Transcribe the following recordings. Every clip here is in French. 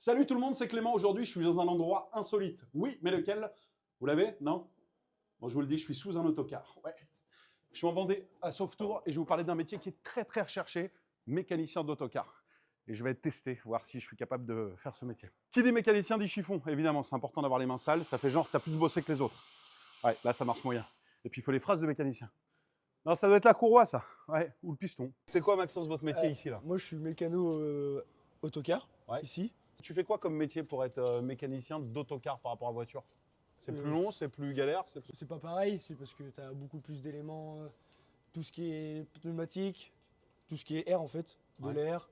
Salut tout le monde, c'est Clément. Aujourd'hui, je suis dans un endroit insolite. Oui, mais lequel? Vous l'avez? Non? Bon, je vous le dis, je suis sous un autocar. Ouais. Je suis en Vendée, à Sauvetour, et je vais vous parler d'un métier qui est très très recherché, mécanicien d'autocar. Et je vais être testé, voir si je suis capable de faire ce métier. Qui dit mécanicien dit chiffon, évidemment. C'est important d'avoir les mains sales. Ça fait genre, t'as plus bossé que les autres. Ouais, là, ça marche moyen. Et puis, il faut les phrases de mécanicien. Non, ça doit être la courroie, ça. Ouais, ou le piston. C'est quoi, Maxence, votre métier ici, là? Moi, je suis mécano autocar, Ouais. ici. Tu fais quoi comme métier pour être mécanicien d'autocar par rapport à voiture? C'est plus long, c'est plus galère? C'est pas pareil, c'est parce que tu as beaucoup plus d'éléments, tout ce qui est pneumatique, tout ce qui est air en fait, de Ouais. l'air,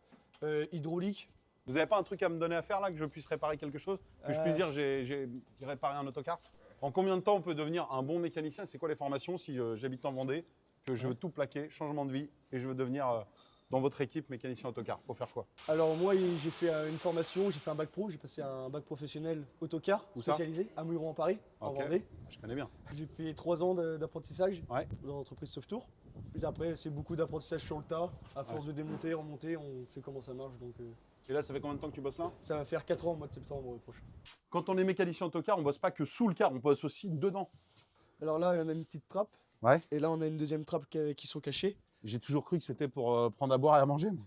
hydraulique. Vous n'avez pas un truc à me donner à faire là, que je puisse réparer quelque chose? Que je puisse dire j'ai réparé un autocar? En combien de temps on peut devenir un bon mécanicien? C'est quoi les formations si j'habite en Vendée, que je veux tout plaquer, changement de vie, et je veux devenir dans votre équipe mécanicien autocar? Faut faire quoi? Alors moi, j'ai fait une formation, j'ai fait un bac pro, j'ai passé un bac professionnel autocar Où ça? spécialisé à Mouilleron en Paris, en Ok. Vendée. Je connais bien. J'ai fait 3 ans d'apprentissage Ouais. dans l'entreprise Sauvetour. Puis après, c'est beaucoup d'apprentissage sur le tas. À force de démonter, remonter, on sait comment ça marche. Donc Et là, ça fait combien de temps que tu bosses là? ça va faire 4 ans au mois de septembre prochain. Quand on est mécanicien autocar, on bosse pas que sous le car, on bosse aussi dedans. Alors là, on a une petite trappe. Ouais. Et là, on a une deuxième trappe qui sont cachées. J'ai toujours cru que c'était pour prendre à boire et à manger. moi.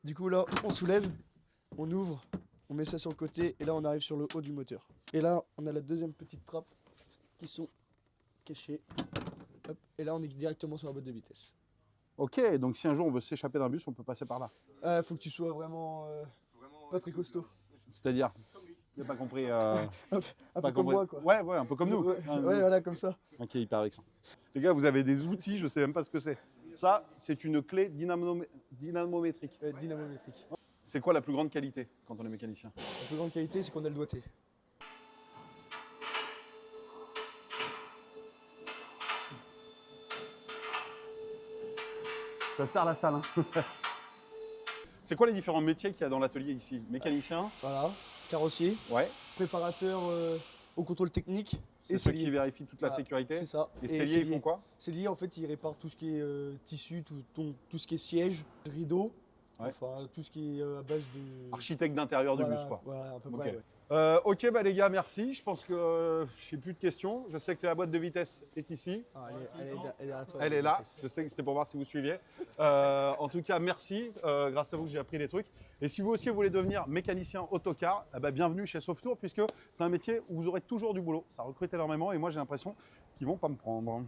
Du coup, là, on soulève, on ouvre, on met ça sur le côté et là, on arrive sur le haut du moteur. Et là, on a la deuxième petite trappe qui sont cachées. Hop. Et là, on est directement sur la boîte de vitesse. Ok, donc si un jour on veut s'échapper d'un bus, on peut passer par là. Faut que tu sois vraiment pas très costaud. C'est-à-dire, j'ai pas compris. Un peu pas comme compris. moi, quoi. Ouais, un peu comme nous. Ouais, Hein, ouais, voilà, comme ça. Ok, hyper vexant. Les gars, vous avez des outils, je sais même pas ce que c'est. Ça, c'est une clé dynamométrique. Dynamométrique. C'est quoi la plus grande qualité quand on est mécanicien? La plus grande qualité, c'est qu'on a le doigté. Ça sert la salle. Hein. C'est quoi les différents métiers qu'il y a dans l'atelier ici? Mécanicien? Voilà. Carrossier, Ouais. préparateur au contrôle technique. C'est Et ceux qui sellier. vérifient toute la Voilà, sécurité. c'est ça. Et celliers, ils font quoi? Cellier, en fait, il répare tout ce qui est tissu, tout ce qui est siège, rideau, Ouais. enfin tout ce qui est à base de. Architecte d'intérieur du Voilà, bus, quoi. Voilà, à peu Ok. près. Ouais. Ok, bah les gars, merci. Je pense que je n'ai plus de questions. Je sais que la boîte de vitesse est ici. Ah, elle est à toi. Elle la est là. vitesse. Je sais que c'était pour voir si vous suiviez. En tout cas, merci. Grâce à vous, j'ai appris des trucs. Et si vous aussi vous voulez devenir mécanicien autocar, eh ben, bienvenue chez Sauvetour, puisque c'est un métier où vous aurez toujours du boulot. Ça recrute énormément et moi, j'ai l'impression qu'ils ne vont pas me prendre.